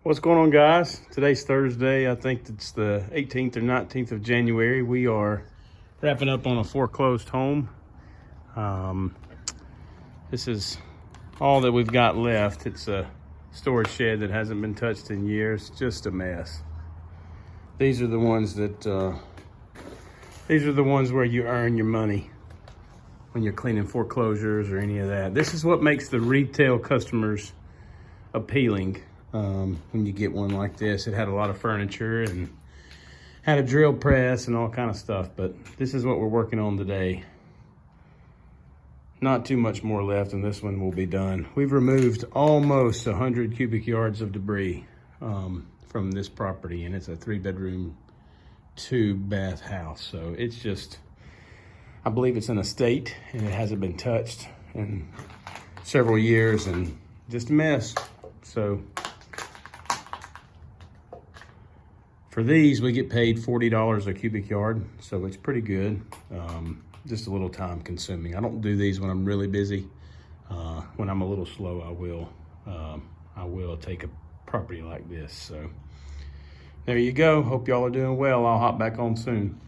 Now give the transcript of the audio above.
What's going on, guys? Today's Thursday. I think it's the 18th or 19th of January. We are wrapping up on a foreclosed home. This is all that we've got left. It's a storage shed that hasn't been touched in years. Just a mess. These are the ones where you earn your money when you're cleaning foreclosures or any of that. This is what makes the retail customers appealing. When you get one like this, it had a lot of furniture and had a drill press and all kind of stuff, but this is what we're working on today. Not too much more left and this one will be done. We've removed almost 100 cubic yards of debris from this property, and it's a 3-bedroom, 2-bath house. So it's just, I believe it's an estate and it hasn't been touched in several years and just a mess. So for these, we get paid $40 a cubic yard, so it's pretty good. Just a little time consuming. I don't do these when I'm really busy. When I'm a little slow, I will take a property like this. So there you go. Hope y'all are doing well. I'll hop back on soon.